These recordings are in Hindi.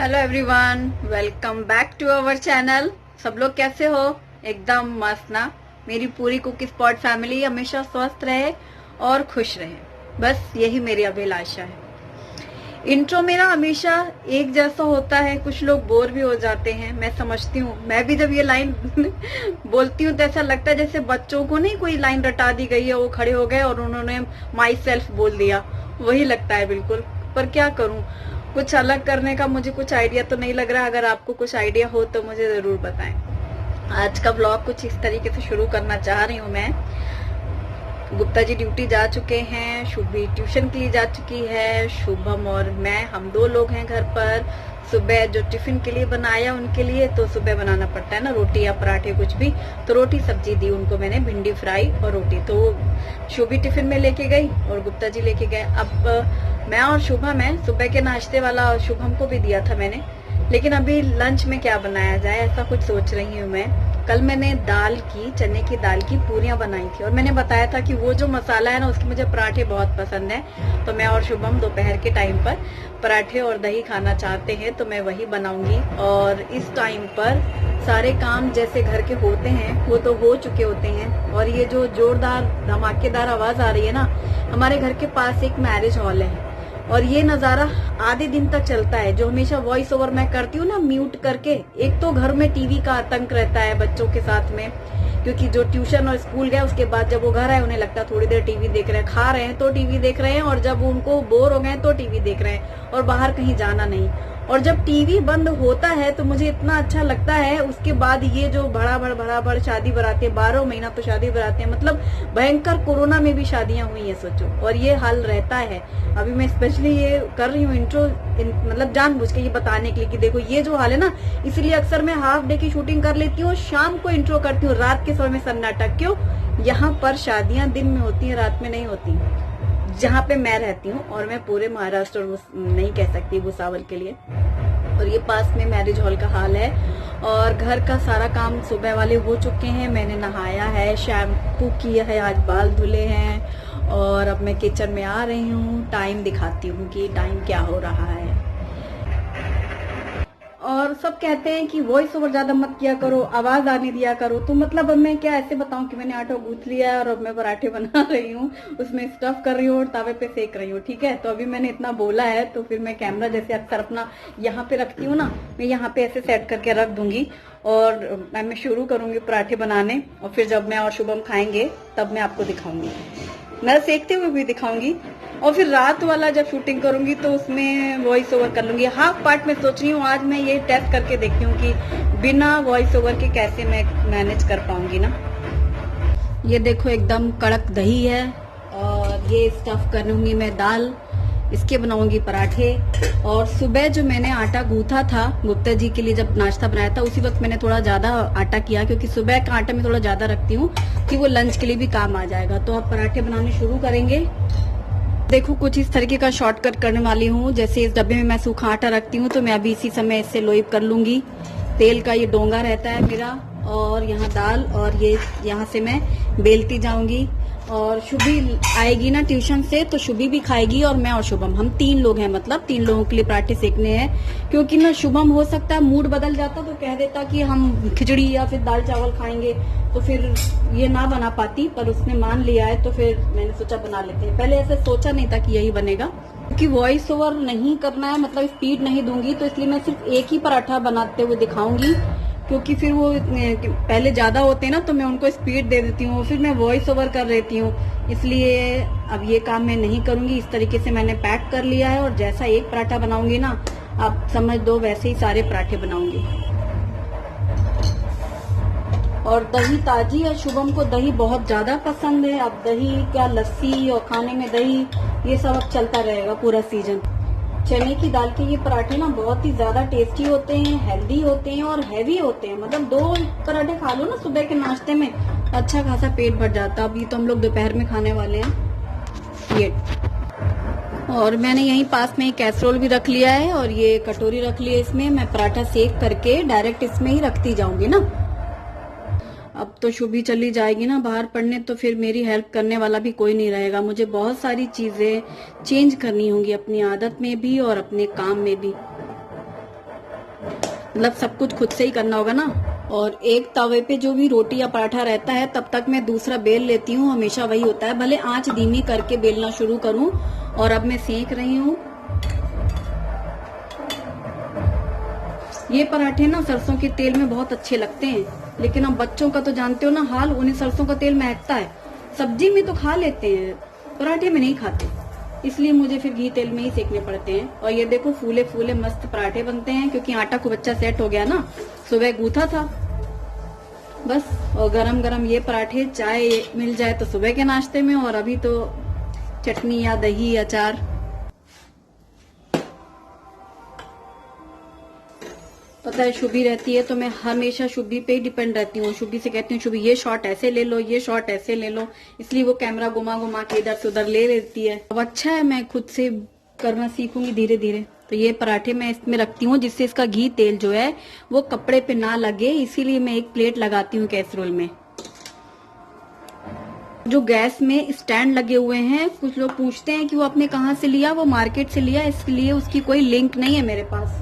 Hello everyone, welcome back to our channel. सब लोग कैसे हो? एकदम मस्त ना। मेरी पूरी कुकी स्पॉट फैमिली हमेशा स्वस्थ रहे और खुश रहे, बस यही मेरी अभिलाषा है। इंट्रो मेरा हमेशा एक जैसा होता है, कुछ लोग बोर भी हो जाते हैं, मैं समझती हूँ। मैं भी जब ये लाइन बोलती हूँ तो ऐसा लगता है जैसे बच्चों को नहीं कोई लाइन रटा दी गई है, वो खड़े हो गए और उन्होंने माई सेल्फ बोल दिया, वही लगता है बिल्कुल। पर क्या करूँ, कुछ अलग करने का मुझे कुछ आइडिया तो नहीं लग रहा। अगर आपको कुछ आइडिया हो तो मुझे जरूर बताएं। आज का ब्लॉग कुछ इस तरीके से शुरू करना चाह रही हूँ मैं। गुप्ता जी ड्यूटी जा चुके हैं, शुभी ट्यूशन के लिए जा चुकी है, शुभम और मैं हम दो लोग हैं घर पर। सुबह जो टिफिन के लिए बनाया उनके लिए, तो सुबह बनाना पड़ता है ना रोटी या पराठे कुछ भी, तो रोटी सब्जी दी उनको मैंने, भिंडी फ्राई और रोटी। तो शुभी टिफिन में लेके गई और गुप्ता जी लेके गए। अब मैं और शुभम है, सुबह के नाश्ते वाला शुभम को भी दिया था मैंने, लेकिन अभी लंच में क्या बनाया जाए ऐसा कुछ सोच रही हूँ मैं। कल मैंने दाल की, चने की दाल की पूरियां बनाई थी और मैंने बताया था कि वो जो मसाला है ना उसके मुझे पराठे बहुत पसंद है। तो मैं और शुभम दोपहर के टाइम पर पराठे और दही खाना चाहते हैं, तो मैं वही बनाऊंगी। और इस टाइम पर सारे काम जैसे घर के होते हैं वो तो हो चुके होते हैं। और ये जो जोरदार धमाकेदार आवाज आ रही है ना, हमारे घर के पास एक मैरिज हॉल है और ये नजारा आधे दिन तक चलता है। जो हमेशा वॉइस ओवर मैं करती हूँ ना म्यूट करके, एक तो घर में टीवी का आतंक रहता है बच्चों के साथ में, क्योंकि जो ट्यूशन और स्कूल गए उसके बाद जब वो घर आए उन्हें लगता है थोड़ी देर टीवी देख रहे हैं, खा रहे हैं तो टीवी देख रहे हैं, और जब उनको बोर हो गए तो टीवी देख रहे हैं और बाहर कहीं जाना नहीं। और जब टीवी बंद होता है तो मुझे इतना अच्छा लगता है। उसके बाद ये जो बड़ा शादी बराते, 12 महीना तो शादी बराते, मतलब भयंकर कोरोना में भी शादियां हुई है सोचो, और ये हाल रहता है। अभी मैं स्पेशली ये कर रही हूँ इंट्रो, मतलब जानबूझ के ये बताने के लिए कि देखो ये जो हाल है ना, इसलिए अक्सर मैं हाफ डे की शूटिंग कर लेती हूँ, शाम को इंट्रो करती हूँ, रात के समय में सन्नाटा। क्यों? यहाँ पर शादियां दिन में होती है, रात में नहीं होती, जहाँ पे मैं रहती हूँ। और मैं पूरे महाराष्ट्र नहीं कह सकती भुसावल के लिए। और ये पास में मैरिज हॉल का हाल है। और घर का सारा काम सुबह वाले हो चुके हैं, मैंने नहाया है, शैम्पू किया है, आज बाल धुले हैं और अब मैं किचन में आ रही हूँ। टाइम दिखाती हूँ कि टाइम क्या हो रहा है। और सब कहते हैं कि वॉइस ओवर ज्यादा मत किया करो, आवाज आने दिया करो, तो मतलब अब मैं क्या ऐसे बताऊं कि मैंने आटा गूंथ लिया है और अब मैं पराठे बना रही हूँ, उसमें स्टफ कर रही हूँ और तावे पे सेक रही हूँ। ठीक है, तो अभी मैंने इतना बोला है तो फिर मैं कैमरा जैसे अक्सर अपना यहाँ पे रखती हूँ ना, मैं यहाँ पे ऐसे सेट करके रख दूंगी और मैं शुरू करूंगी पराठे बनाने। और फिर जब मैं और शुभम खाएंगे तब मैं आपको दिखाऊंगी, मैं सेकते हुए भी दिखाऊंगी। और फिर रात वाला जब शूटिंग करूंगी तो उसमें वॉइस ओवर कर लूंगी। हाफ पार्ट में सोच रही हूँ आज मैं ये टेस्ट करके देखती हूँ कि बिना वॉइस ओवर के कैसे मैं मैनेज कर पाऊंगी ना। ये देखो एकदम कड़क दही है और ये स्टफ करूंगी मैं दाल, इसके बनाऊंगी पराठे। और सुबह जो मैंने आटा गूंथा था गुप्ता जी के लिए, जब नाश्ता बनाया था उसी वक्त मैंने थोड़ा ज्यादा आटा किया, क्योंकि सुबह का आटा मैं थोड़ा ज्यादा रखती हूँ कि वो लंच के लिए भी काम आ जाएगा। तो अब पराठे बनाने शुरू करेंगे। देखो कुछ इस तरीके का शॉर्टकट करने वाली हूँ। जैसे इस डब्बे में मैं सूखा आटा रखती हूँ तो मैं अभी इसी समय इससे लोईप कर लूंगी। तेल का ये डोंगा रहता है मेरा, और यहाँ दाल, और ये यहाँ से मैं बेलती जाऊंगी। और शुभी आएगी ना ट्यूशन से तो शुभी भी खाएगी और मैं और शुभम, हम 3 लोग हैं, मतलब 3 लोगों के लिए पराठे सेकने हैं। क्योंकि ना शुभम हो सकता है मूड बदल जाता तो कह देता कि हम खिचड़ी या फिर दाल चावल खाएंगे, तो फिर ये ना बना पाती, पर उसने मान लिया है तो फिर मैंने सोचा बना लेते हैं। पहले ऐसे सोचा नहीं था कि यही बनेगा, क्योंकि वॉइस ओवर नहीं करना है, मतलब स्पीड नहीं दूंगी, तो इसलिए मैं सिर्फ एक ही पराठा बनाते हुए दिखाऊंगी। क्योंकि फिर वो पहले ज्यादा होते हैं ना तो मैं उनको स्पीड दे देती हूँ, फिर मैं वॉइस ओवर कर लेती हूँ, इसलिए अब ये काम मैं नहीं करूंगी। इस तरीके से मैंने पैक कर लिया है और जैसा एक पराठा बनाऊंगी ना, आप समझ दो वैसे ही सारे पराठे बनाऊंगी। और दही ताजी है, शुभम को दही बहुत ज्यादा पसंद है। अब दही क्या, लस्सी और खाने में दही, ये सब अब चलता रहेगा पूरा सीजन। चने की दाल के ये पराठे ना बहुत ही ज्यादा टेस्टी होते हैं, हेल्दी होते हैं और हैवी होते हैं। मतलब 2 पराठे खा लो ना सुबह के नाश्ते में, अच्छा खासा पेट भर जाता है। अभी तो हम लोग दोपहर में खाने वाले हैं ये। और मैंने यहीं पास में एक कैसरोल भी रख लिया है और ये कटोरी रख ली है, इसमें मैं पराठा सेक करके डायरेक्ट इसमें ही रखती जाऊंगी ना। अब तो शुभी चली जाएगी ना बाहर पढ़ने, तो फिर मेरी हेल्प करने वाला भी कोई नहीं रहेगा। मुझे बहुत सारी चीजें चेंज करनी होंगी अपनी आदत में भी और अपने काम में भी। मतलब सब कुछ खुद से ही करना होगा ना। और एक तवे पे जो भी रोटी या पराठा रहता है तब तक मैं दूसरा बेल लेती हूँ, हमेशा वही होता है। भले आंच धीमी करके बेलना शुरू करूँ। और अब मैं सेक रही हूँ। ये पराठे ना सरसों के तेल में बहुत अच्छे लगते हैं, लेकिन अब बच्चों का तो जानते हो ना हाल, उन्हें सरसों का तेल महकता है। सब्जी में तो खा लेते हैं, पराठे में नहीं खाते, इसलिए मुझे फिर घी तेल में ही सेकने पड़ते हैं। और ये देखो फूले फूले मस्त पराठे बनते हैं, क्योंकि आटा खूब अच्छा सेट हो गया ना, सुबह गूथा था बस। और गरम गरम ये पराठे, चाय मिल जाए तो सुबह के नाश्ते में, और अभी तो चटनी या दही अचार। पता है शुभी रहती है तो मैं हमेशा शुभी पे ही डिपेंड रहती हूँ। शुभी से कहती हूँ शुभी ये शॉट ऐसे ले लो, ये शॉट ऐसे ले लो, इसलिए वो कैमरा घुमा घुमा के इधर से उधर ले लेती है। अब अच्छा है, मैं खुद से करना सीखूंगी धीरे धीरे। तो ये पराठे मैं इसमें रखती हूँ जिससे इसका घी तेल जो है वो कपड़े पे ना लगे, इसीलिए मैं एक प्लेट लगाती हूँ कैसरोल में। जो गैस में स्टैंड लगे हुए हैं, कुछ लोग पूछते हैं कि वो आपने कहाँ से लिया, वो मार्केट से लिया, इसलिए उसकी कोई लिंक नहीं है मेरे पास।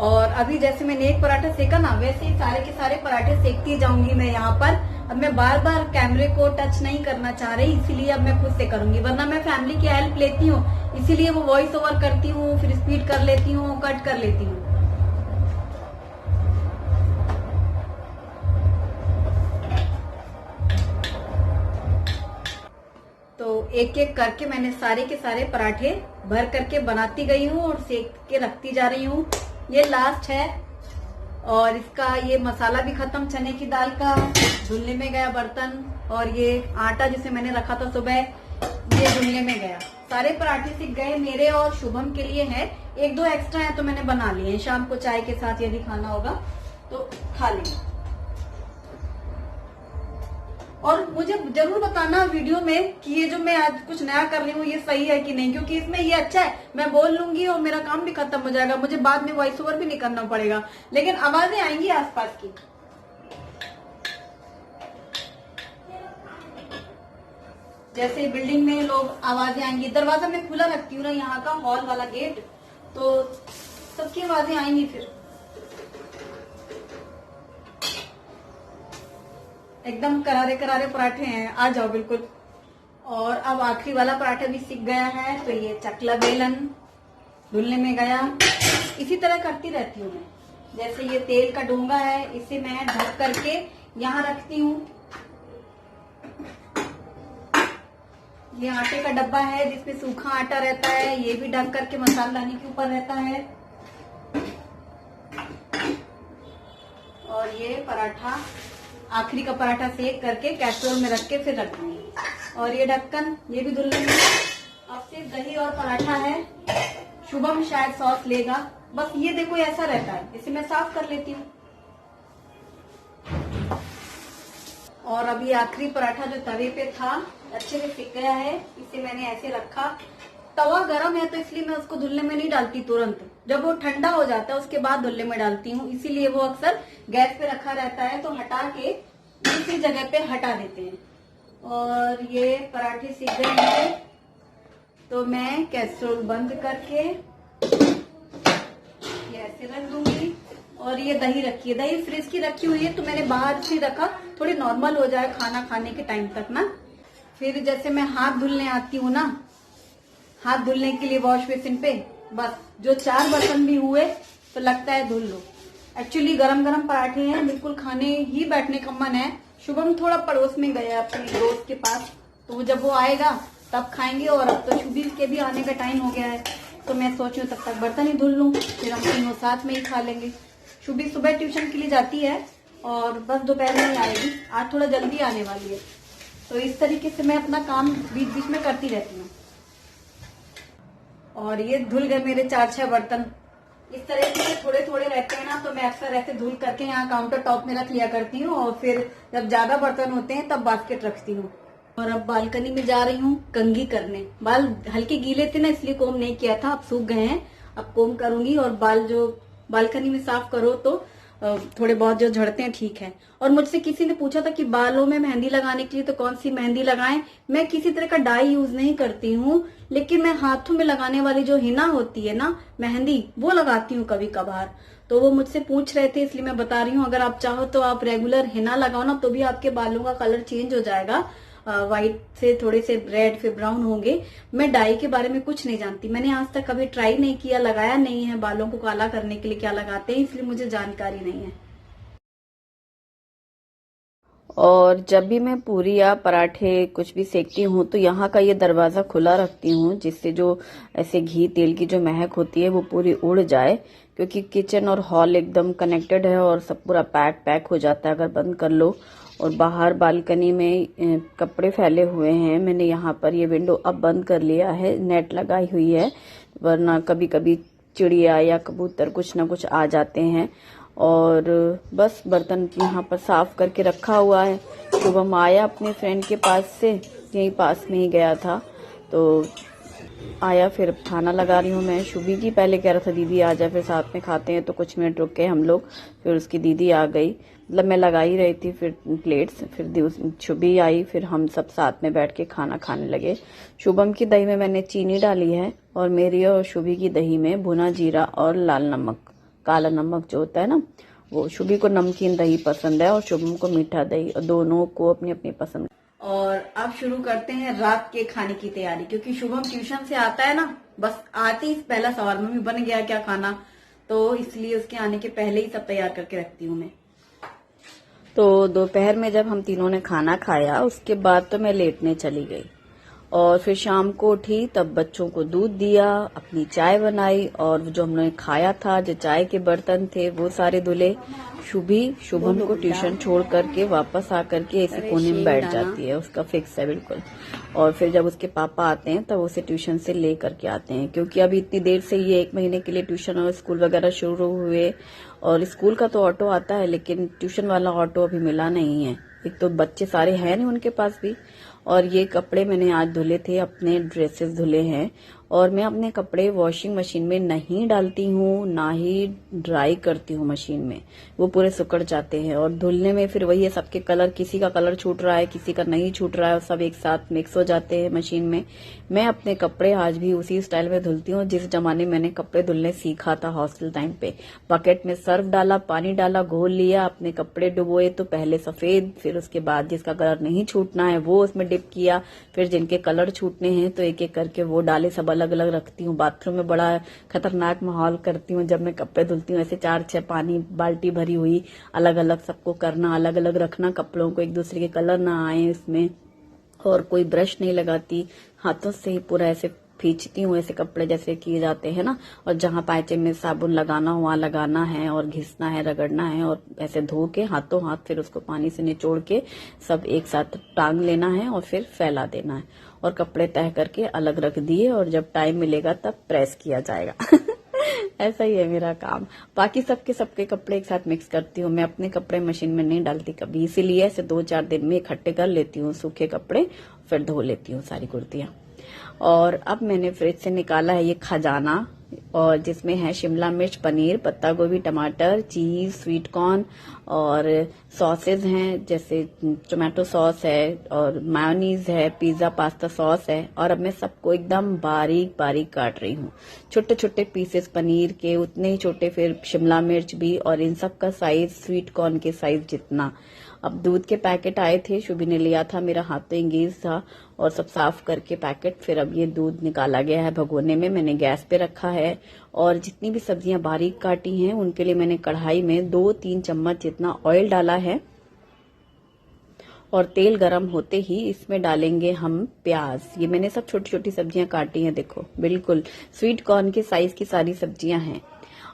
और अभी जैसे मैंने एक पराठा सेका ना, वैसे ही सारे के सारे पराठे सेकती जाऊंगी मैं यहाँ पर। अब मैं बार बार कैमरे को टच नहीं करना चाह रही, इसीलिए अब मैं खुद से करूंगी, वरना मैं फैमिली की हेल्प लेती हूँ, इसीलिए वो वॉइस ओवर करती हूँ, फिर स्पीड कर लेती हूँ, कट कर लेती हूँ। तो एक एक करके मैंने सारे के सारे पराठे भर करके बनाती गई हूँ और सेक के रखती जा रही हूँ। ये लास्ट है। और इसका ये मसाला भी खत्म, चने की दाल का, धुलने में गया बर्तन। और ये आटा जिसे मैंने रखा था सुबह, ये धुलने में गया। सारे पराठे सिक गए मेरे और शुभम के लिए है, एक दो एक्स्ट्रा है तो मैंने बना लिए, शाम को चाय के साथ यदि खाना होगा तो खा लेंगे। और मुझे जरूर बताना वीडियो में कि ये जो मैं आज कुछ नया कर रही हूँ ये सही है कि नहीं, क्योंकि इसमें ये अच्छा है, मैं बोल लूंगी और मेरा काम भी खत्म हो जाएगा, मुझे बाद में वॉइस ओवर भी नहीं करना पड़ेगा, लेकिन आवाजें आएंगी आसपास की। जैसे बिल्डिंग में लोग आवाजें आएंगी, दरवाजा मैं खुला रखती हूँ ना यहाँ का, हॉल वाला गेट, तो सबकी आवाजें आएंगी। फिर एकदम करारे करारे पराठे हैं, आ जाओ बिल्कुल। और अब आखिरी वाला पराठा भी सिक गया है, तो ये चकला बेलन धुलने में गया। इसी तरह करती रहती हूँ मैं। जैसे ये तेल का डोंगा है, इसे मैं ढक करके यहाँ रखती हूँ। ये आटे का डब्बा है जिसमें सूखा आटा रहता है, ये भी ढक करके मसाला लाने के ऊपर रहता है। और ये पराठा, आखिरी का पराठा सेक करके कैसरोल में रख के फिर रख दूंगी। और ये ढक्कन, ये भी धुल लेंगे। अब सिर्फ दही और पराठा है, शुभम शायद सॉस लेगा, बस ये देखो ऐसा रहता है, इसे मैं साफ कर लेती हूँ। और अभी आखिरी पराठा जो तवे पे था अच्छे से सिक गया है, इसे मैंने ऐसे रखा। तवा गरम है तो इसलिए मैं उसको धुलने में नहीं डालती तुरंत, जब वो ठंडा हो जाता है उसके बाद धुलने में डालती हूँ, इसीलिए वो अक्सर गैस पे रखा रहता है, तो हटा के दूसरी जगह पे हटा देते हैं। और ये पराठे सिक गए हैं तो मैं कैसरोल बंद करके ये ऐसे रख दूंगी। और ये दही रखी है, दही फ्रिज की रखी हुई है, तो मैंने बाहर से रखा, थोड़ी नॉर्मल हो जाए खाना खाने के टाइम तक ना। फिर जैसे मैं हाथ धुलने आती हूँ ना, हाथ धुलने के लिए वॉश बेसिन पे, बस जो 4 बर्तन भी हुए तो लगता है धुल लो। एक्चुअली गरम गरम पराठे हैं, बिल्कुल खाने ही बैठने का मन है। शुभम थोड़ा पड़ोस में गया अपने दोस्त के पास, तो जब वो आएगा तब खाएंगे। और अब तो शुभी के भी आने का टाइम हो गया है, तो मैं सोच रही हूँ तब तक बर्तन ही धुल लूँ, फिर हम तीनों साथ में ही खा लेंगे। शुभी सुबह ट्यूशन के लिए जाती है और बस दोपहर में ही आएगी, आज थोड़ा जल्दी आने वाली है। तो इस तरीके से मैं अपना काम बीच बीच में करती रहती हूँ। और ये धुल गए मेरे 4-6 बर्तन। इस तरह से थोड़े थोड़े रहते हैं ना, तो मैं अक्सर ऐसे धुल करके यहाँ काउंटर टॉप में रख लिया करती हूँ, और फिर जब ज्यादा बर्तन होते हैं तब बास्केट रखती हूँ। और अब बालकनी में जा रही हूँ कंघी करने। बाल हल्के गीले थे ना, इसलिए कोम नहीं किया था, अब सूख गए हैं, अब कोम करूंगी। और बाल जो बालकनी में साफ करो तो थोड़े बहुत जो झड़ते हैं ठीक है। और मुझसे किसी ने पूछा था कि बालों में मेहंदी लगाने के लिए तो कौन सी मेहंदी लगाएं। मैं किसी तरह का डाई यूज नहीं करती हूँ, लेकिन मैं हाथों में लगाने वाली जो हिना होती है ना मेहंदी, वो लगाती हूँ कभी कभार। तो वो मुझसे पूछ रहे थे, इसलिए मैं बता रही हूँ। अगर आप चाहो तो आप रेगुलर हिना लगाओ ना, तो भी आपके बालों का कलर चेंज हो जाएगा। व्हाइट से थोड़े से रेड फिर ब्राउन होंगे। मैं डाई के बारे में कुछ नहीं जानती, मैंने आज तक कभी ट्राई नहीं किया, लगाया नहीं है। बालों को काला करने के लिए क्या लगाते हैं, इसलिए मुझे जानकारी नहीं है। और जब भी मैं पूरी या पराठे कुछ भी सेकती हूँ तो यहाँ का ये दरवाज़ा खुला रखती हूँ, जिससे जो ऐसे घी तेल की जो महक होती है वो पूरी उड़ जाए, क्योंकि किचन और हॉल एकदम कनेक्टेड है और सब पूरा पैक हो जाता है अगर बंद कर लो। और बाहर बालकनी में कपड़े फैले हुए हैं, मैंने यहाँ पर ये विंडो अब बंद कर लिया है, नेट लगाई हुई है, वरना कभी कभी चिड़िया या कबूतर कुछ ना कुछ आ जाते हैं। और बस बर्तन यहाँ पर साफ करके रखा हुआ है। शुभम आया अपने फ्रेंड के पास से, यहीं पास में ही गया था, तो आया, फिर खाना लगा रही हूँ मैं। शुभी की पहले कह रहा था दीदी आ जाए फिर साथ में खाते हैं, तो कुछ मिनट रुक के हम लोग, फिर उसकी दीदी आ गई, मतलब मैं लगा ही रही थी फिर प्लेट्स, फिर शुभी आई, फिर हम सब साथ में बैठ के खाना खाने लगे। शुभम की दही में मैंने चीनी डाली है और मेरी और शुभी की दही में भुना जीरा और लाल नमक, काला नमक जो होता है ना वो। शुभी को नमकीन दही पसंद है और शुभम को मीठा दही, और दोनों को अपनी अपनी पसंद। और अब शुरू करते हैं रात के खाने की तैयारी, क्योंकि शुभम ट्यूशन से आता है ना, बस आते ही पहला सवाल मम्मी बन गया क्या खाना, तो इसलिए उसके आने के पहले ही सब तैयार करके रखती हूँ मैं। तो दोपहर में जब हम तीनों ने खाना खाया उसके बाद तो मैं लेटने चली गई, और फिर शाम को उठी तब बच्चों को दूध दिया, अपनी चाय बनाई, और जो हमने खाया था जो चाय के बर्तन थे वो सारे धुले। शुभम को ट्यूशन छोड़ करके वापस आकर के ऐसे कोने में बैठ जाती है, उसका फिक्स है बिल्कुल। और फिर जब उसके पापा आते हैं तब उसे ट्यूशन से ले करके आते हैं, क्योंकि अभी इतनी देर से ये 1 महीने के लिए ट्यूशन और स्कूल वगैरह शुरू हुए, और स्कूल का तो ऑटो आता है लेकिन ट्यूशन वाला ऑटो अभी मिला नहीं है। एक तो बच्चे सारे हैं नहीं उनके पास भी, और ये कपड़े मैंने आज धुले थे, अपने ड्रेसेस धुले हैं। और मैं अपने कपड़े वॉशिंग मशीन में नहीं डालती हूँ, ना ही ड्राई करती हूँ मशीन में, वो पूरे सुकड़ जाते हैं। और धुलने में फिर वही है, सबके कलर, किसी का कलर छूट रहा है किसी का नहीं छूट रहा है, और सब एक साथ मिक्स हो जाते हैं मशीन में। मैं अपने कपड़े आज भी उसी स्टाइल में धुलती हूँ जिस जमाने मैंने कपड़े धुलने सीखा था हॉस्टल टाइम पे। बकेट में सर्फ डाला, पानी डाला, घोल लिया, अपने कपड़े डुबोए, तो पहले सफेद, फिर उसके बाद जिसका कलर नहीं छूटना है वो उसमें डिप किया, फिर जिनके कलर छूटने हैं तो एक एक करके वो डाले, सब अलग अलग रखती हूँ। बाथरूम में बड़ा खतरनाक माहौल करती हूँ जब मैं कपड़े धुलती हूँ, ऐसे 4-6 पानी बाल्टी भरी हुई, अलग अलग सबको करना, अलग अलग रखना कपड़ों को, एक दूसरे के कलर ना आए इसमें। और कोई ब्रश नहीं लगाती, हाथों से ही पूरा ऐसे खींचती हूँ, ऐसे कपड़े जैसे किए जाते हैं ना। और जहाँ पायचे में साबुन लगाना हो वहां लगाना है, और घिसना है, रगड़ना है, और ऐसे धो के हाथों हाथ फिर उसको पानी से निचोड़ के सब एक साथ टांग लेना है और फिर फैला देना है, और कपड़े तह करके अलग रख दिए, और जब टाइम मिलेगा तब प्रेस किया जाएगा। ऐसा ही है मेरा काम। बाकी सबके कपड़े एक साथ मिक्स करती हूँ, मैं अपने कपड़े मशीन में नहीं डालती कभी, इसीलिए ऐसे 2-4 दिन में इकट्ठे कर लेती हूँ सूखे कपड़े, फिर धो लेती हूँ सारी कुर्तियां। और अब मैंने फ्रिज से निकाला है ये खजाना, और जिसमें है शिमला मिर्च, पनीर, पत्ता गोभी, टमाटर, चीज, स्वीट कॉर्न, और सॉसेज हैं जैसे टोमेटो सॉस है, और मायोनीज है, पिज्जा पास्ता सॉस है। और अब मैं सबको एकदम बारीक बारीक काट रही हूँ, छोटे छोटे पीसेस पनीर के, उतने ही छोटे फिर शिमला मिर्च भी, और इन सब का साइज स्वीट कॉर्न के साइज जितना। अब दूध के पैकेट आए थे, शुभी ने लिया था, मेरा हाथ तो इंगेज था, और सब साफ करके पैकेट, फिर अब ये दूध निकाला गया है भगोने में, मैंने गैस पे रखा है। और जितनी भी सब्जियां बारीक काटी हैं उनके लिए मैंने कढ़ाई में 2-3 चम्मच जितना ऑयल डाला है, और तेल गरम होते ही इसमें डालेंगे हम प्याज। ये मैंने सब छोटी छोटी सब्जियां काटी हैं, देखो बिल्कुल स्वीट कॉर्न के साइज की सारी सब्जियां हैं।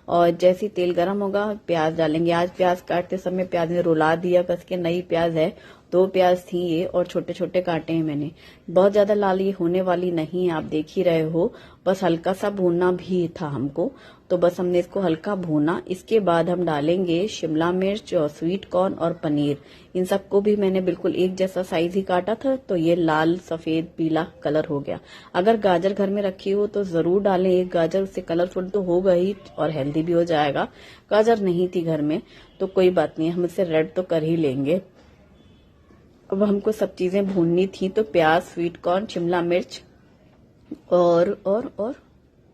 और जैसे तेल गरम होगा प्याज डालेंगे। आज प्याज काटते समय प्याज ने रुला दिया कस के, नई प्याज है, 2 प्याज थी ये और छोटे छोटे काटे हैं मैंने। बहुत ज्यादा लाल ये होने वाली नहीं है, आप देख ही रहे हो, बस हल्का सा भूनना भी था हमको, तो बस हमने इसको हल्का भूना। इसके बाद हम डालेंगे शिमला मिर्च और स्वीट कॉर्न और पनीर। इन सबको भी मैंने बिल्कुल एक जैसा साइज ही काटा था, तो ये लाल सफेद पीला कलर हो गया। अगर गाजर घर में रखी हो तो जरूर डालें एक गाजर, उससे कलरफुल तो होगा ही और हेल्दी भी हो जाएगा। गाजर नहीं थी घर में तो कोई बात नहीं, हम इसे रेड तो कर ही लेंगे। अब हमको सब चीजें भूननी थी, तो प्याज, स्वीट कॉर्न, शिमला मिर्च और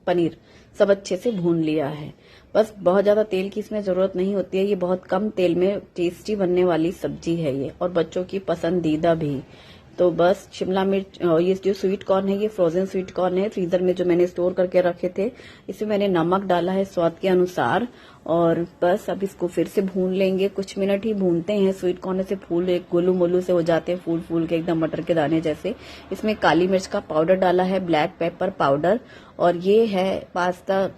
पनीर सब अच्छे से भून लिया है। बस बहुत ज्यादा तेल की इसमें जरूरत नहीं होती है, ये बहुत कम तेल में टेस्टी बनने वाली सब्जी है ये, और बच्चों की पसंदीदा भी। तो बस शिमला मिर्च, ये जो स्वीट कॉर्न है ये फ्रोजन स्वीट कॉर्न है, फ्रीजर में जो मैंने स्टोर करके रखे थे। इसमें मैंने नमक डाला है स्वाद के अनुसार, और बस अब इसको फिर से भून लेंगे। कुछ मिनट ही भूनते हैं, स्वीट कॉर्न से फूल एक गोलू मोलू से हो जाते हैं, फूल फूल के एकदम मटर के दाने जैसे। इसमें काली मिर्च का पाउडर डाला है, ब्लैक पेपर पाउडर, और ये है पास्ता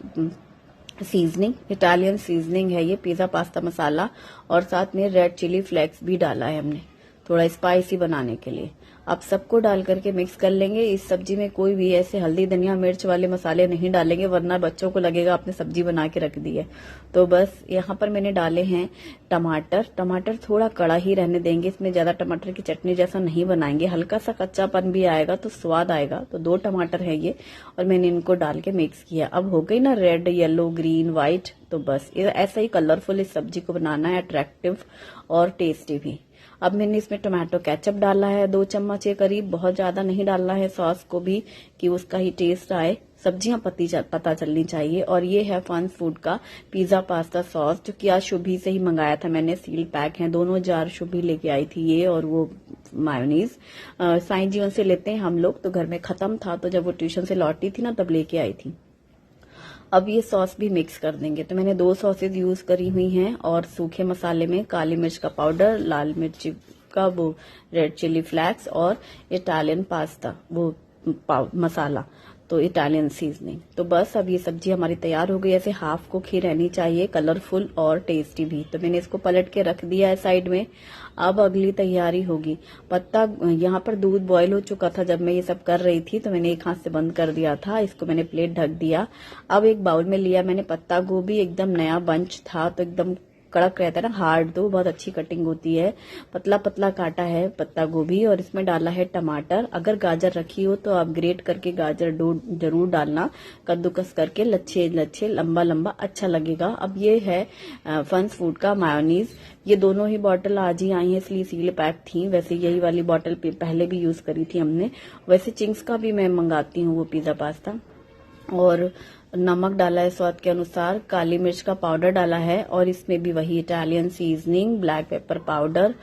सीजनिंग, इटालियन सीजनिंग है ये, पिज्जा पास्ता मसाला, और साथ में रेड चिली फ्लेक्स भी डाला है हमने थोड़ा स्पाइसी बनाने के लिए। अब सबको डाल करके मिक्स कर लेंगे। इस सब्जी में कोई भी ऐसे हल्दी धनिया मिर्च वाले मसाले नहीं डालेंगे, वरना बच्चों को लगेगा आपने सब्जी बना के रख दी है। तो बस यहाँ पर मैंने डाले हैं टमाटर। टमाटर थोड़ा कड़ा ही रहने देंगे, इसमें ज्यादा टमाटर की चटनी जैसा नहीं बनाएंगे, हल्का सा कच्चापन भी आएगा तो स्वाद आएगा। तो 2 टमाटर है ये, और मैंने इनको डाल के मिक्स किया। अब हो गई ना रेड, येलो, ग्रीन, व्हाइट, तो बस ऐसा ही कलरफुल इस सब्जी को बनाना है, अट्रैक्टिव और टेस्टी भी। अब मैंने इसमें टोमेटो केचप डाला है 2 चम्मच के करीब, बहुत ज्यादा नहीं डालना है सॉस को भी, कि उसका ही टेस्ट आए, सब्जियां पता चलनी चाहिए। और ये है फन्स फूड का पिज्जा पास्ता सॉस, जो कि आज शुभी से ही मंगाया था मैंने, सील पैक है, दोनों जार शुभी लेके आई थी ये, और वो मायोनीज साई जीवन से लेते हैं हम लोग, तो घर में खत्म था, तो जब वो ट्यूशन से लौटी थी ना तब लेके आई थी। अब ये सॉस भी मिक्स कर देंगे। तो मैंने 2 सॉसेज यूज करी हुई हैं, और सूखे मसाले में काली मिर्च का पाउडर, लाल मिर्च का वो रेड चिली फ्लेक्स, और इटालियन पास्ता वो मसाला, तो इटालियन सीजनिंग। तो बस अब ये सब्जी हमारी तैयार हो गई। ऐसे हाफ कुक ही रहनी चाहिए, कलरफुल और टेस्टी भी। तो मैंने इसको पलट के रख दिया है साइड में। अब अगली तैयारी होगी। पत्ता, यहाँ पर दूध बॉईल हो चुका था जब मैं ये सब कर रही थी, तो मैंने एक हाथ से बंद कर दिया था, इसको मैंने प्लेट ढक दिया। अब एक बाउल में लिया मैंने पत्ता गोभी, एकदम नया बंच था, तो एकदम कड़क रहता है ना, हार्ड, तो बहुत अच्छी कटिंग होती है, पतला पतला काटा है पत्ता गोभी। और इसमें डाला है टमाटर। अगर गाजर रखी हो तो आप ग्रेट करके गाजर जरूर डालना, कद्दूकस करके लच्छे लच्छे लंबा लंबा, अच्छा लगेगा। अब ये है फन्स फूड का मायोनीज। ये दोनों ही बॉटल आज ही आई है, इसलिए सील पैक थी, वैसे यही वाली बॉटल पहले भी यूज करी थी हमने। वैसे चिंग्स का भी मैं मंगाती हूँ वो पिज्जा पास्ता। और नमक डाला है स्वाद के अनुसार, काली मिर्च का पाउडर डाला है, और इसमें भी वही Italian seasoning, black pepper powder,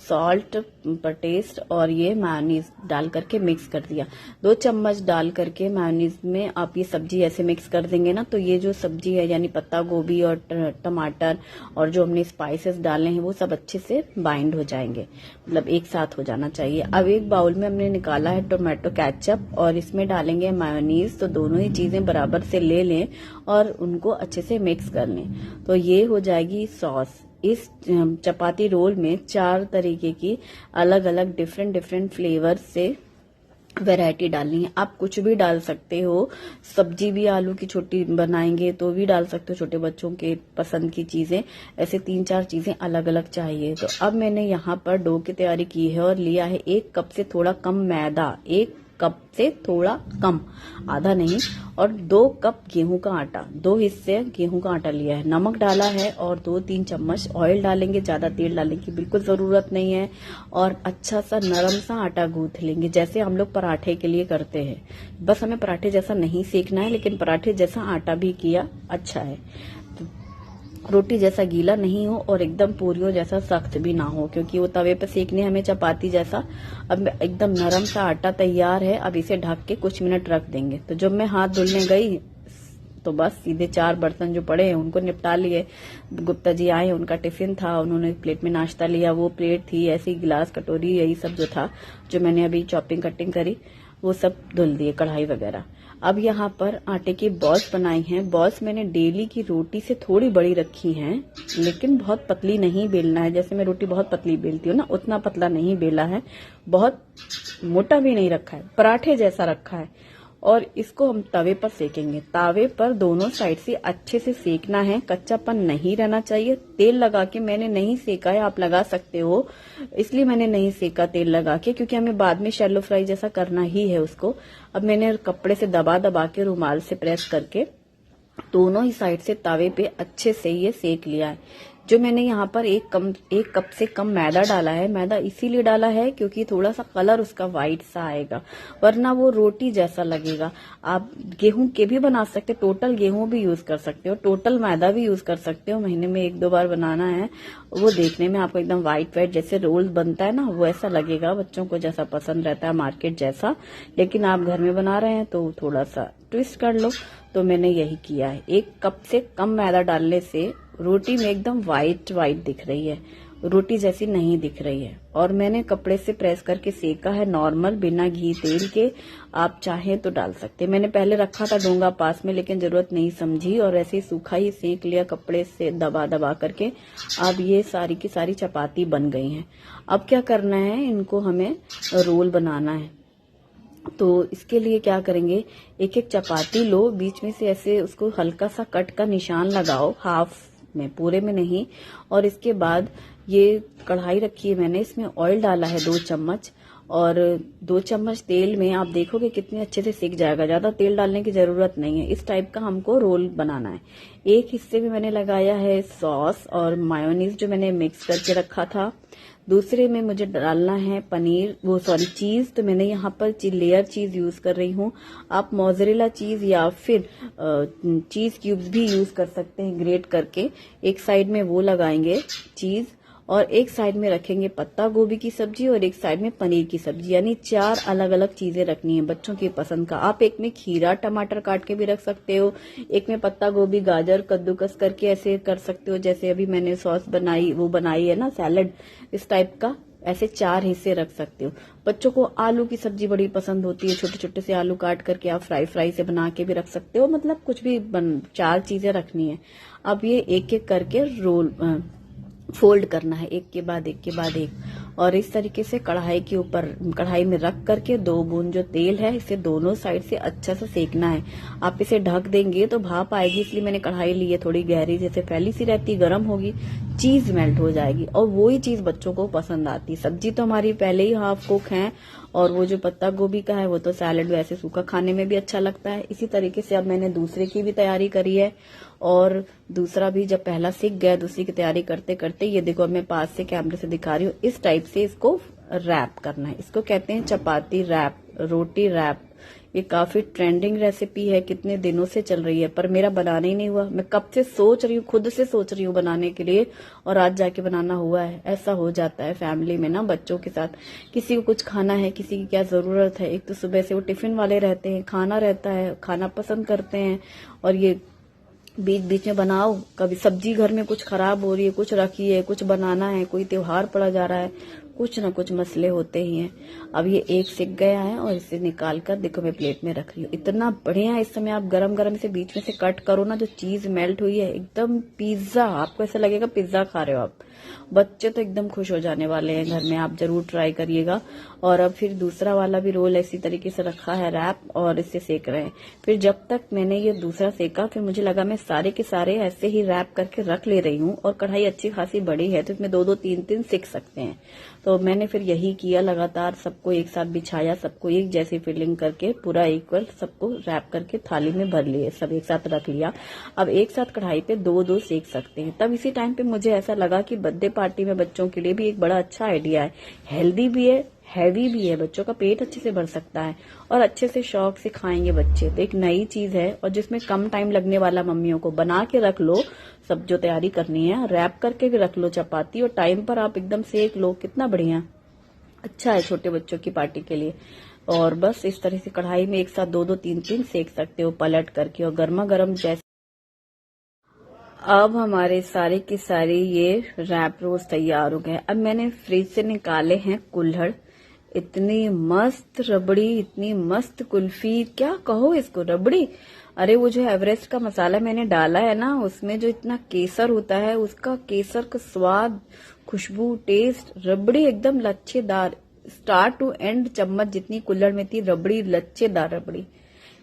salt पर टेस्ट, और ये मायोनीज डाल करके मिक्स कर दिया। 2 चम्मच डाल करके मायोनीज में आप ये सब्जी ऐसे मिक्स कर देंगे ना, तो ये जो सब्जी है यानी पत्ता गोभी और टमाटर और जो हमने स्पाइसेस डाले हैं वो सब अच्छे से बाइंड हो जाएंगे, मतलब एक साथ हो जाना चाहिए। अब एक बाउल में हमने निकाला है टोमेटो केचप, और इसमें डालेंगे मायोनीज। तो दोनों ही चीजें बराबर से ले लें और उनको अच्छे से मिक्स कर लें। तो ये हो जाएगी सॉस। इस चपाती रोल में 4 तरीके की अलग अलग डिफरेंट फ्लेवर से वैरायटी डालनी है। आप कुछ भी डाल सकते हो, सब्जी भी आलू की छोटी बनाएंगे तो भी डाल सकते हो, छोटे बच्चों के पसंद की चीजें, ऐसे 3-4 चीजें अलग अलग चाहिए। तो अब मैंने यहाँ पर डो की तैयारी की है, और लिया है 1 कप से थोड़ा कम मैदा, 1 कप से थोड़ा कम, आधा नहीं, और 2 कप गेहूं का आटा, 2 हिस्से गेहूं का आटा लिया है। नमक डाला है, और 2-3 चम्मच ऑयल डालेंगे, ज्यादा तेल डालने की बिल्कुल जरूरत नहीं है। और अच्छा सा नरम सा आटा गूंथ लेंगे, जैसे हम लोग पराठे के लिए करते हैं। बस हमें पराठे जैसा नहीं सेकना है, लेकिन पराठे जैसा आटा भी किया अच्छा है, रोटी जैसा गीला नहीं हो और एकदम पूरियों जैसा सख्त भी ना हो, क्योंकि वो तवे पे सेकने हमें चपाती जैसा। अब एकदम नरम सा आटा तैयार है। अब इसे ढक के कुछ मिनट रख देंगे। तो जब मैं हाथ धुलने गई तो बस सीधे 4 बर्तन जो पड़े हैं उनको निपटा लिए। गुप्ता जी आए, उनका टिफिन था, उन्होंने प्लेट में नाश्ता लिया, वो प्लेट थी, ऐसी गिलास कटोरी यही सब जो था, जो मैंने अभी चॉपिंग कटिंग करी वो सब धुल दिए, कढ़ाई वगैरह। अब यहाँ पर आटे की बॉल्स बनाई हैं। बॉल्स मैंने डेली की रोटी से थोड़ी बड़ी रखी हैं, लेकिन बहुत पतली नहीं बेलना है। जैसे मैं रोटी बहुत पतली बेलती हूँ ना, उतना पतला नहीं बेला है, बहुत मोटा भी नहीं रखा है, पराठे जैसा रखा है। और इसको हम तवे पर सेकेंगे। तावे पर दोनों साइड से अच्छे से सेकना है, कच्चापन नहीं रहना चाहिए। तेल लगा के मैंने नहीं सेका है, आप लगा सकते हो, इसलिए मैंने नहीं सेका तेल लगा के, क्योंकि हमें बाद में शैलो फ्राई जैसा करना ही है उसको। अब मैंने कपड़े से दबा दबा के, रुमाल से प्रेस करके दोनों ही साइड से तवे पे अच्छे से ये सेक लिया है। जो मैंने यहाँ पर एक कप से कम मैदा डाला है। मैदा इसीलिए डाला है क्योंकि थोड़ा सा कलर उसका व्हाइट सा आएगा, वरना वो रोटी जैसा लगेगा। आप गेहूं के भी बना सकते, टोटल गेहूं भी यूज कर सकते हो, टोटल मैदा भी यूज कर सकते हो। महीने में 1-2 बार बनाना है। वो देखने में आपको एकदम व्हाइट जैसे रोल बनता है ना, वो ऐसा लगेगा, बच्चों को जैसा पसंद रहता है मार्केट जैसा। लेकिन आप घर में बना रहे हैं तो थोड़ा सा ट्विस्ट कर लो। तो मैंने यही किया है। 1 कप से कम मैदा डालने से रोटी में एकदम व्हाइट दिख रही है, रोटी जैसी नहीं दिख रही है। और मैंने कपड़े से प्रेस करके सेका है नॉर्मल, बिना घी तेल के। आप चाहें तो डाल सकते। मैंने पहले रखा था डोंगा पास में, लेकिन जरूरत नहीं समझी और ऐसे ही सूखा ही सेक लिया कपड़े से दबा दबा करके। अब ये सारी की सारी चपाती बन गई हैं। अब क्या करना है, इनको हमें रोल बनाना है। तो इसके लिए क्या करेंगे, एक एक चपाती लो, बीच में से ऐसे उसको हल्का सा कट का निशान लगाओ, हाफ में, पूरे में नहीं। और इसके बाद ये कढ़ाई रखी है मैंने, इसमें ऑयल डाला है 2 चम्मच, और 2 चम्मच तेल में आप देखोगे कितने अच्छे से सिक जाएगा। ज्यादा तेल डालने की जरूरत नहीं है। इस टाइप का हमको रोल बनाना है। एक हिस्से में मैंने लगाया है सॉस और मायोनीज जो मैंने मिक्स करके रखा था। दूसरे में मुझे डालना है चीज। तो मैंने यहाँ पर लेयर चीज यूज कर रही हूँ। आप मोज़रेला चीज या फिर चीज क्यूब्स भी यूज कर सकते हैं ग्रेट करके। एक साइड में वो लगाएंगे चीज, और एक साइड में रखेंगे पत्ता गोभी की सब्जी, और एक साइड में पनीर की सब्जी। यानी 4 अलग अलग चीजें रखनी है बच्चों की पसंद का। आप एक में खीरा टमाटर काट के भी रख सकते हो, एक में पत्ता गोभी गाजर कद्दूकस करके ऐसे कर सकते हो। जैसे अभी मैंने सॉस बनाई है ना सैलड, इस टाइप का ऐसे 4 हिस्से रख सकते हो। बच्चों को आलू की सब्जी बड़ी पसंद होती है, छोटे छोटे से आलू काट करके आप फ्राई से बना के भी रख सकते हो। मतलब कुछ भी 4 चीजें रखनी है। अब ये एक एक करके फोल्ड करना है, एक के बाद एक, और इस तरीके से कढ़ाई में रख करके 2 बूंद जो तेल है इसे दोनों साइड से अच्छा से सेकना है। आप इसे ढक देंगे तो भाप आएगी, इसलिए मैंने कढ़ाई ली है थोड़ी गहरी, जैसे फैली सी रहती, गर्म होगी, चीज मेल्ट हो जाएगी, और वही चीज बच्चों को पसंद आती। सब्जी तो हमारी पहले ही हाफ कुक है, और वो जो पत्ता गोभी का है वो तो सैलेड वैसे सूखा खाने में भी अच्छा लगता है। इसी तरीके से अब मैंने दूसरे की भी तैयारी करी है, और दूसरा भी जब पहला सीख गया, दूसरी की तैयारी करते करते ये देखो, अब मैं पास से कैमरे से दिखा रही हूँ। इस टाइप से इसको रैप करना है। इसको कहते हैं चपाती रैप, रोटी रैप। ये काफी ट्रेंडिंग रेसिपी है, कितने दिनों से चल रही है, पर मेरा बनाना ही नहीं हुआ। मैं कब से सोच रही हूँ, खुद से सोच रही हूँ बनाने के लिए, और आज जाके बनाना हुआ है। ऐसा हो जाता है फैमिली में ना, बच्चों के साथ। किसी को कुछ खाना है, किसी की क्या जरूरत है। एक तो सुबह से वो टिफिन वाले रहते हैं, खाना रहता है, खाना पसंद करते हैं, और ये बीच बीच में बनाओ। कभी सब्जी घर में कुछ खराब हो रही है, कुछ रखी है, कुछ बनाना है, कोई त्योहार पड़ा जा रहा है, कुछ ना कुछ मसले होते ही हैं। अब ये एक सिक गया है, और इसे निकाल कर देखो मैं प्लेट में रख रही हूँ। इतना बढ़िया इस समय आप गरम गरम से बीच में से कट करो ना, जो चीज मेल्ट हुई है एकदम पिज्जा, आपको ऐसा लगेगा पिज्जा खा रहे हो आप। बच्चे तो एकदम खुश हो जाने वाले हैं घर में, आप जरूर ट्राई करिएगा। और अब फिर दूसरा वाला भी रोल इसी तरीके से रखा है रैप, और इसे सेक रहे हैं। फिर जब तक मैंने ये दूसरा सेका, फिर मुझे लगा मैं सारे के सारे ऐसे ही रैप करके रख ले रही हूँ, और कढ़ाई अच्छी खासी बड़ी है तो इसमें 2-2 3-3 सेक सकते हैं। तो मैंने फिर यही किया, लगातार सबको एक साथ बिछाया, सबको एक जैसी फिलिंग करके पूरा इक्वल सबको रैप करके थाली में भर लिए, सब एक साथ रख लिया। अब एक साथ कढ़ाई पे 2-2 सेक सकते हैं। तब इसी टाइम पे मुझे ऐसा लगा कि बर्थडे पार्टी में बच्चों के लिए भी एक बड़ा अच्छा आइडिया है, हेल्दी भी है, हैवी भी है, बच्चों का पेट अच्छे से भर सकता है, और अच्छे से शौक से खाएंगे बच्चे। तो एक नई चीज है, और जिसमें कम टाइम लगने वाला, मम्मियों को बना के रख लो, सब जो तैयारी करनी है रैप करके भी रख लो चपाती, और टाइम पर आप एकदम सेक लो, कितना बढ़िया अच्छा है छोटे बच्चों की पार्टी के लिए। और बस इस तरह से कढ़ाई में एक साथ 2-2 3-3 सेक सकते हो पलट करके, और गर्मा गर्म जैसे। अब हमारे सारे के सारे ये रैप रोज तैयार हो गए। अब मैंने फ्रिज से निकाले हैं कुल्हड़, इतनी मस्त रबड़ी, इतनी मस्त कुल्फी, क्या कहो इसको, रबड़ी। अरे वो जो एवरेस्ट का मसाला मैंने डाला है ना, उसमें जो इतना केसर होता है, उसका केसर का स्वाद, खुशबू, टेस्ट, रबड़ी एकदम लच्छेदार, स्टार्ट टू एंड चम्मच जितनी कुल्हड़ में थी रबड़ी, लच्छेदार रबड़ी।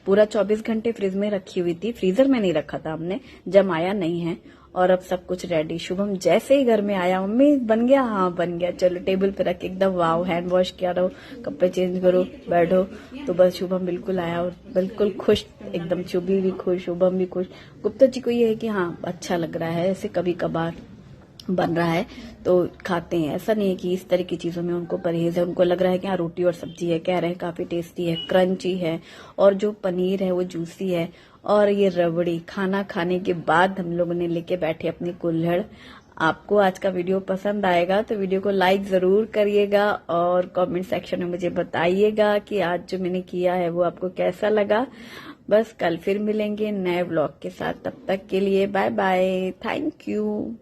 पूरा 24 घंटे फ्रिज में रखी हुई थी, फ्रीजर में नहीं रखा था हमने, जमाया नहीं है। और अब सब कुछ रेडी। शुभम जैसे ही घर में आया, मम्मी बन गया, हाँ बन गया, चलो टेबल पे रख, एकदम वाव, हैंड वॉश किया, रहो, कपड़े चेंज करो, बैठो। तो बस शुभम बिल्कुल आया और बिल्कुल खुश, एकदम चुबी भी खुश, शुभम भी खुश। गुप्ता जी को ये है कि हाँ अच्छा लग रहा है, ऐसे कभी कभार बन रहा है तो खाते हैं, ऐसा नहीं है कि इस तरह की चीजों में उनको परहेज है। उनको लग रहा है कि हाँ रोटी और सब्जी है, कह रहे हैं काफी टेस्टी है, क्रंची है, और जो पनीर है वो जूसी है, और ये रबड़ी। खाना खाने के बाद हम लोगों ने लेके बैठे अपनी कुल्हड़। आपको आज का वीडियो पसंद आएगा तो वीडियो को लाइक जरूर करिएगा और कमेंट सेक्शन में मुझे बताइएगा कि आज जो मैंने किया है वो आपको कैसा लगा। बस कल फिर मिलेंगे नए व्लॉग के साथ, तब तक के लिए बाय बाय, थैंक यू।